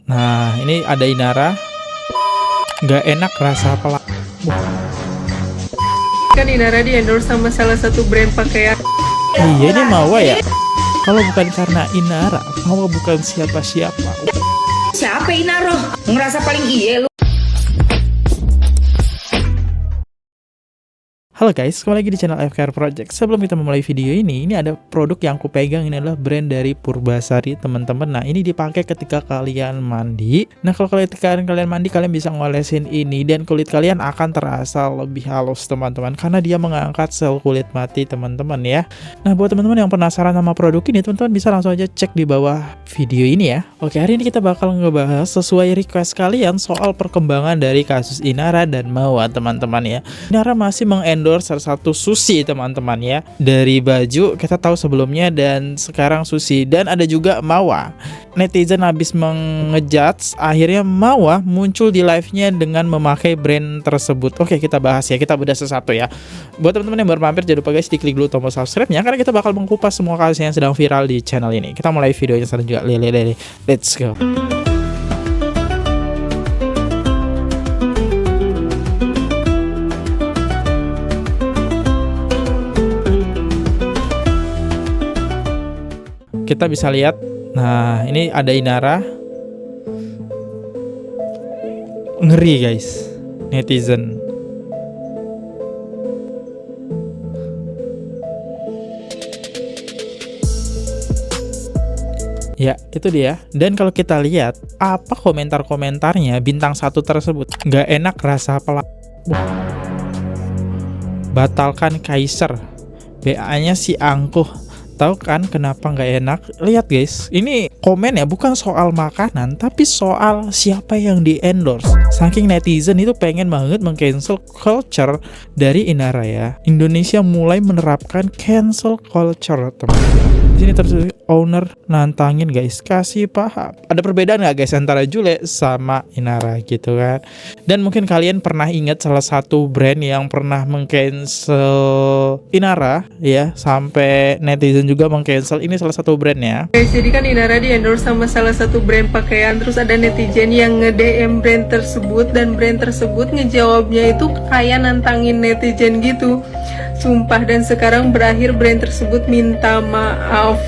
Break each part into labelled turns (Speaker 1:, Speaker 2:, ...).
Speaker 1: Nah, ini ada Inara. Nggak enak rasa pelak.
Speaker 2: Kan Inara di endorse sama salah satu brand pakaian.
Speaker 1: Iya, ini Mawa ya. Kalau bukan karena Inara, Mawa bukan siapa-siapa.
Speaker 3: Siapa Inaro? Ngerasa paling iye lu.
Speaker 1: Halo guys, kembali lagi di channel FKR Project. Sebelum kita memulai video ini ada produk yang aku pegang. Ini adalah brand dari Purbasari, teman-teman. Nah, ini dipakai ketika kalian mandi. Nah, kalau kalian mandi, kalian bisa ngolesin ini dan kulit kalian akan terasa lebih halus, teman-teman, karena dia mengangkat sel kulit mati, teman-teman ya. Nah, buat teman-teman yang penasaran sama produk ini, teman-teman bisa langsung aja cek di bawah video ini ya. Oke, hari ini kita bakal ngebahas sesuai request kalian soal perkembangan dari kasus Inara dan Mawa, teman-teman ya. Inara masih mengendorse salah satu Susi, teman-teman ya. Dari baju kita tahu sebelumnya dan sekarang Susi, dan ada juga Mawa. Netizen habis mengejudge, akhirnya Mawa muncul di live-nya dengan memakai brand tersebut. Oke, kita bahas ya, kita bedah satu ya. Buat teman-teman yang baru mampir, jangan lupa guys diklik dulu tombol subscribe-nya, karena kita bakal mengupas semua kasus yang sedang viral di channel ini. Kita mulai videonya selanjutnya. Let's go. Kita bisa lihat, nah ini ada Inara. Ngeri guys, netizen. Ya, itu dia. Dan kalau kita lihat apa komentar-komentarnya bintang 1 tersebut, nggak enak rasa pelak. Batalkan Kaiser, BA-nya si angkuh. Tahu kan kenapa nggak enak? Lihat guys, ini komen ya bukan soal makanan, tapi soal siapa yang di endorse. Saking netizen itu pengen banget meng-cancel culture dari Inara ya. Indonesia mulai menerapkan cancel culture, teman-teman. Di sini tertulis owner nantangin guys, kasih paham. Ada perbedaan nggak guys antara Jule sama Inara gitu kan? Dan mungkin kalian pernah ingat salah satu brand yang pernah meng-cancel Inara ya, sampai netizen juga meng-cancel. Ini salah satu brandnya.
Speaker 2: Guys, jadi kan Inara di endorse sama salah satu brand pakaian. Terus ada netizen yang nge-DM brand tersebut, dan brand tersebut ngejawabnya itu kayak nantangin netizen gitu. Sumpah, dan sekarang berakhir brand tersebut minta maaf.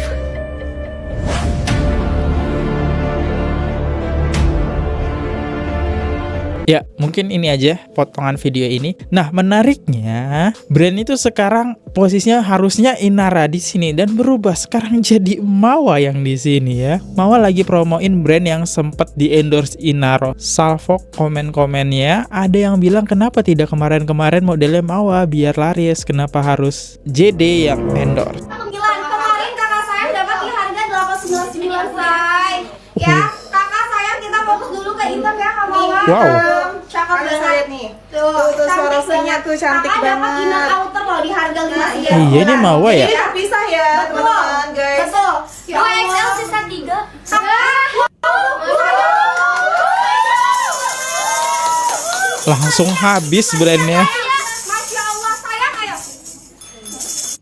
Speaker 1: Ya, mungkin ini aja potongan video ini. Nah, menariknya brand itu sekarang posisinya harusnya Inara di sini dan berubah sekarang jadi Mawa yang di sini ya. Mawa lagi promoin brand yang sempat di-endorse Inara. Salvo komen-komennya, ada yang bilang kenapa tidak kemarin-kemarin modelnya Mawa biar laris, kenapa harus JD yang endorse.
Speaker 4: Kemarin kakak sayang dapat di harga 899, say. Ya, kakak sayang kita fokus dulu ke item ya, Kak Mawa.
Speaker 1: Wow.
Speaker 4: Cakep banget nih.
Speaker 2: Tuh suaranya tuh cantik
Speaker 4: kakak dapat
Speaker 2: banget.
Speaker 4: inner outer loh di harga 5.
Speaker 1: Iya, ini Mawa ya.
Speaker 2: Ini terpisah ya, teman-teman guys.
Speaker 4: Betul.
Speaker 5: Ya 2XL sisa 3.
Speaker 1: Langsung habis brandnya.
Speaker 4: Masya Allah, sayang ayo.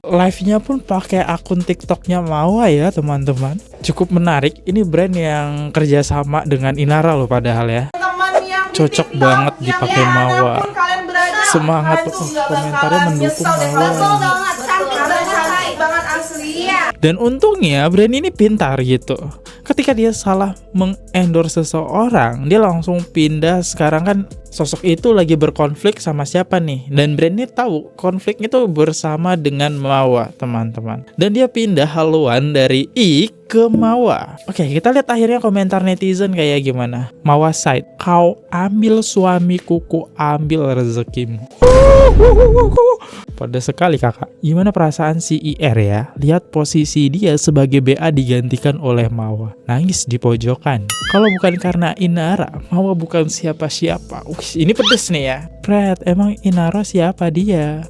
Speaker 1: Live-nya pun pakai akun TikToknya Mawa ya, teman-teman. Cukup menarik. Ini brand yang kerjasama dengan Inara loh padahal ya.
Speaker 2: Teman yang di
Speaker 1: Cocok
Speaker 2: TikTok,
Speaker 1: banget
Speaker 2: yang
Speaker 1: dipakai
Speaker 2: dimanapun
Speaker 1: Mawa.
Speaker 2: kalian berada,
Speaker 1: Semangat
Speaker 2: aduh,
Speaker 1: tuh,
Speaker 2: nggak
Speaker 1: komentarnya
Speaker 2: bakalan
Speaker 1: mendukung
Speaker 2: nyesel deh
Speaker 1: Mawa.
Speaker 2: kalau
Speaker 4: Betul banget, cantik banget, say.
Speaker 2: cantik banget asli. Iya.
Speaker 1: Dan untungnya brand ini pintar gitu. Ketika dia salah mengendorse seseorang, dia langsung pindah. Sekarang kan sosok itu lagi berkonflik sama siapa nih, dan brand ini tahu konfliknya itu bersama dengan Mawa, teman-teman, dan dia pindah haluan dari I ke Mawa. Oke, kita lihat akhirnya komentar netizen kayak gimana. Mawa side, kau ambil suamiku, ku ambil rezekimu. Pada sekali kakak. Gimana perasaan si IR ya? Lihat posisi dia sebagai BA digantikan oleh Mawa. Nangis di pojokan. Kalau bukan karena Inara, Mawa bukan siapa-siapa. Ini pedes nih ya. Fred, emang Inara siapa dia?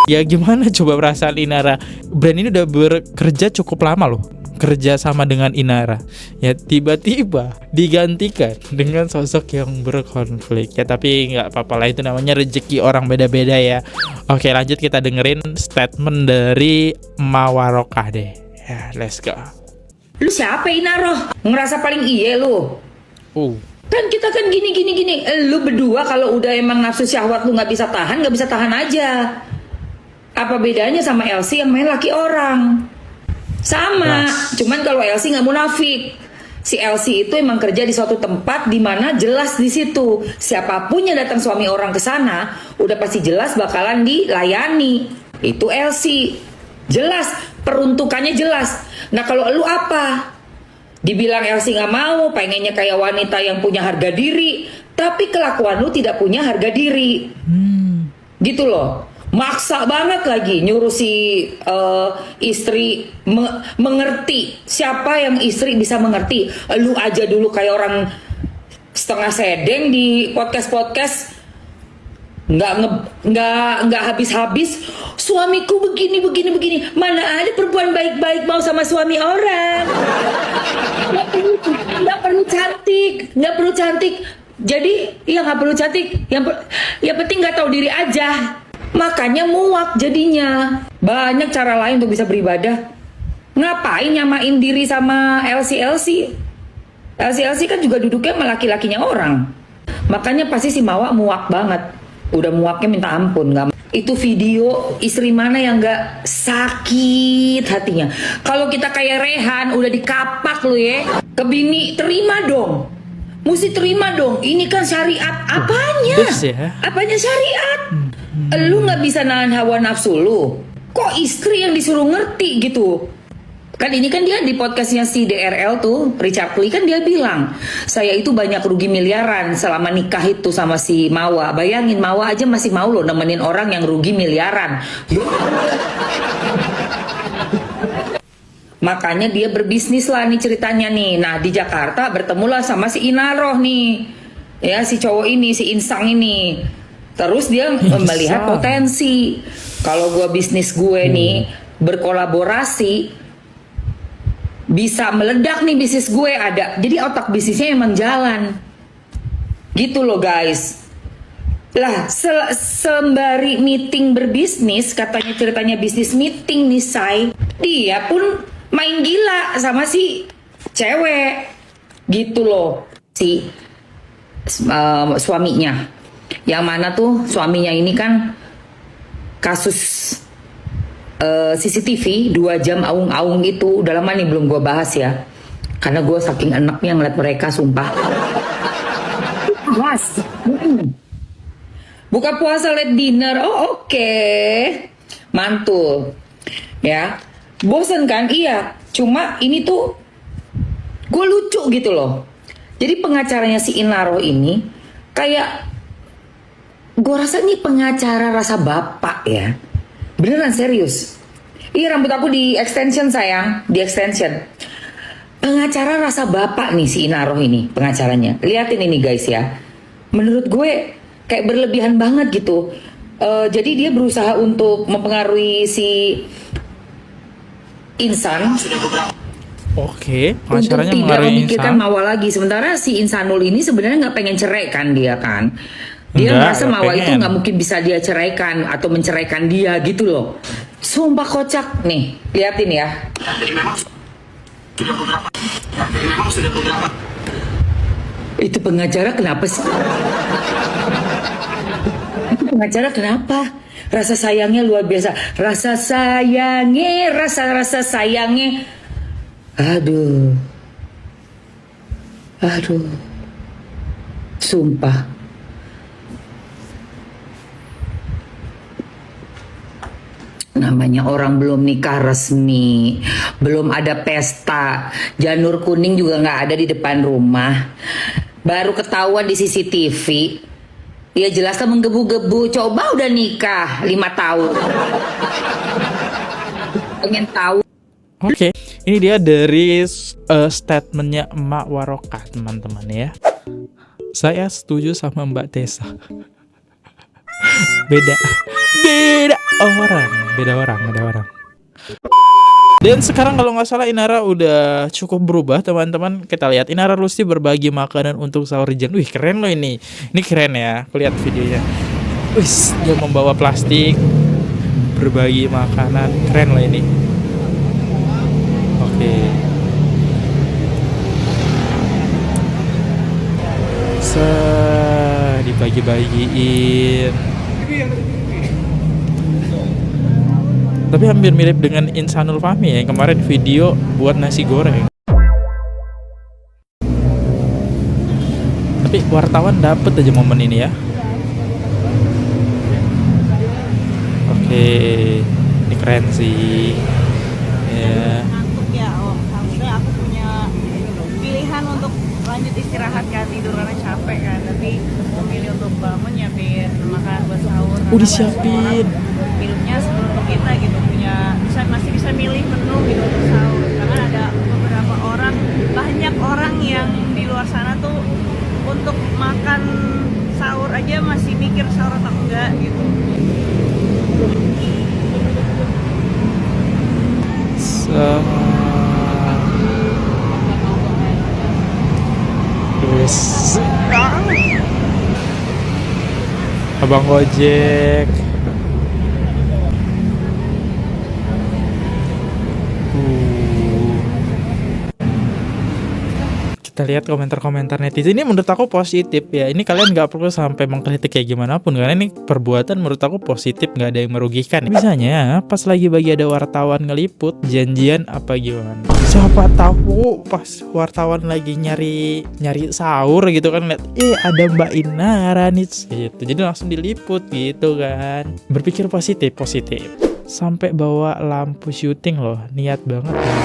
Speaker 1: Ya gimana coba perasaan Inara? Brand ini udah bekerja cukup lama loh, kerja sama dengan Inara. Ya tiba-tiba digantikan dengan sosok yang berkonflik. Ya tapi nggak apa-apa lah, itu namanya rezeki orang beda-beda ya. Oke, lanjut kita dengerin statement dari Mawaroka deh. Ya, let's go.
Speaker 3: Lu siapa Inaro? Ngerasa paling iye lu.
Speaker 1: Oh,
Speaker 3: Kan kita kan gini. Lu berdua kalau udah emang nafsu syahwat lu nggak bisa tahan aja. Apa bedanya sama Elsie yang main laki orang? Sama, cuman kalau Elsie nggak munafik. Si Elsie itu emang kerja di suatu tempat di mana jelas di situ siapapun yang datang suami orang ke sana udah pasti jelas bakalan dilayani. Itu Elsie. Jelas, peruntukannya jelas. Nah kalau lu apa? Dibilang Elsie nggak mau, pengennya kayak wanita yang punya harga diri, tapi kelakuan lu tidak punya harga diri. Gitu loh. Maksa banget lagi nyuruh si istri mengerti. Siapa yang istri bisa mengerti? Lu aja dulu kayak orang setengah sedeng di podcast nggak habis-habis. Suamiku begini. Mana ada perempuan baik-baik mau sama suami orang? Nggak perlu cantik. Jadi ya nggak perlu cantik. Yang penting nggak tahu diri aja. Makanya muak jadinya. Banyak cara lain untuk bisa beribadah. Ngapain nyamain diri sama Elsie kan juga duduknya sama laki-lakinya orang. Makanya pasti si Mawar muak banget. Udah muaknya minta ampun. Itu video istri mana yang gak sakit hatinya. Kalau kita kayak Rehan udah dikapak lu ya. Ke bini terima dong. Mesti terima dong. Ini kan syariat. Apanya? Apanya syariat? Lu gak bisa nahan hawa nafsu lu. Kok istri yang disuruh ngerti gitu? Kan ini kan dia di podcastnya si DRL tuh, Richard Lee kan dia bilang, saya itu banyak rugi miliaran selama nikah itu sama si Mawa. Bayangin Mawa aja masih mau loh nemenin orang yang rugi miliaran. Makanya dia berbisnis lah nih ceritanya nih. Nah di Jakarta bertemulah sama si Inaroh nih. Ya si cowok ini, si Insang ini. Terus dia melihat potensi. Kalau gue bisnis gue nih berkolaborasi, bisa meledak nih bisnis gue ada. Jadi otak bisnisnya emang jalan. Gitu loh guys. Lah sembari meeting berbisnis, katanya ceritanya bisnis meeting nih say, dia pun main gila sama si cewek. Gitu loh. Si suaminya. Yang mana tuh suaminya ini kan kasus CCTV 2 jam aung-aung itu udah lama nih belum gue bahas ya, karena gue saking enaknya ngeliat mereka sumpah. Buka puasa late dinner, oh oke. Mantul ya. Bosen kan? Iya. Cuma ini tuh gue lucu gitu loh. Jadi pengacaranya si Inaroh ini kayak, gue rasa ini pengacara rasa bapak ya. Beneran serius. Iya rambut aku di extension sayang. Di extension. Pengacara rasa bapak nih si Inaroh ini. Pengacaranya. Liatin ini guys ya. Menurut gue kayak berlebihan banget gitu. Jadi dia berusaha untuk mempengaruhi si Insan.
Speaker 1: Oke.
Speaker 3: Untuk tidak memikirkan
Speaker 1: Insan.
Speaker 3: Mawa lagi. Sementara si Insanul ini sebenarnya gak pengen cerai kan dia kan. Dia merasa Mawa itu nggak mungkin bisa dia ceraikan atau menceraikan dia gitu loh. Sumpah kocak nih, liatin ya. Itu pengacara kenapa sih? Itu pengacara kenapa? Rasa sayangnya luar biasa. Rasa sayangnya. Aduh. Sumpah. Namanya orang belum nikah resmi, belum ada pesta, janur kuning juga nggak ada di depan rumah, baru ketahuan di CCTV. Ya jelaslah menggebu-gebu. Coba udah nikah 5 tahun, pengen tahu.
Speaker 1: Oke, ini dia dari statementnya Emak Waroka teman-teman ya. Saya setuju sama Mbak Tessa. beda orang. Dan sekarang kalau nggak salah Inara udah cukup berubah teman-teman. Kita lihat Inara Rusdi berbagi makanan untuk sahur Jen. Wih keren loh ini keren ya. Aku lihat videonya. Wih dia membawa plastik berbagi makanan, keren loh ini. Oke. bagi-bagiin. Tapi hampir mirip dengan Insanul Fahmi ya, yang kemarin video buat nasi goreng. Tapi wartawan dapet aja momen ini ya. Oke, ini keren sih. Ya.
Speaker 6: Ngantuk ya, harusnya aku punya pilihan untuk lanjut istirahat kan, tidur karena capek kan, tapi memilih untuk bangun nyiapin makan buat sahur.
Speaker 1: Disiapin.
Speaker 6: Hidupnya sebelum kita gitu masih bisa milih menu gitu untuk sahur, karena ada beberapa orang, banyak orang yang di luar sana tuh untuk makan sahur aja masih mikir sahur atau enggak gitu.
Speaker 1: Terus abang Gojek. Kita lihat komentar-komentar netizen ini menurut aku positif ya. Ini kalian nggak perlu sampai mengkritik kayak gimana pun, karena ini perbuatan menurut aku positif, nggak ada yang merugikan. Misalnya pas lagi ada wartawan ngeliput janjian apa gimana, siapa tahu pas wartawan lagi nyari sahur gitu kan, lihat ada Mbak Inara nih gitu, jadi langsung diliput gitu kan. Berpikir positif sampai bawa lampu syuting loh, niat banget ya.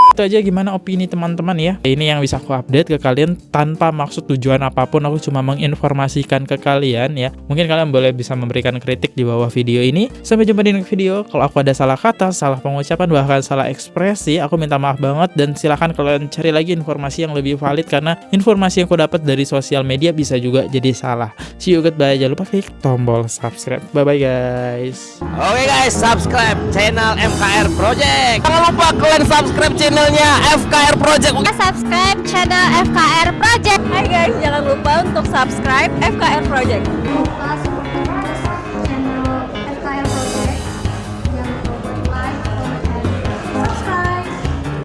Speaker 1: Itu aja gimana opini teman-teman ya. Ini yang bisa aku update ke kalian tanpa maksud tujuan apapun, aku cuma menginformasikan ke kalian ya. Mungkin kalian boleh bisa memberikan kritik di bawah video ini. Sampai jumpa di next video. Kalau aku ada salah kata, salah pengucapan, bahkan salah ekspresi, aku minta maaf banget, dan silahkan kalian cari lagi informasi yang lebih valid, karena informasi yang aku dapat dari sosial media bisa juga jadi salah. See you, goodbye. Jangan lupa klik tombol subscribe. Bye bye guys.
Speaker 7: Oke guys, subscribe channel FKR Project. Jangan lupa kalian subscribe channelnya FKR Project.
Speaker 5: Subscribe channel FKR Project. Hai guys, jangan lupa untuk subscribe FKR Project.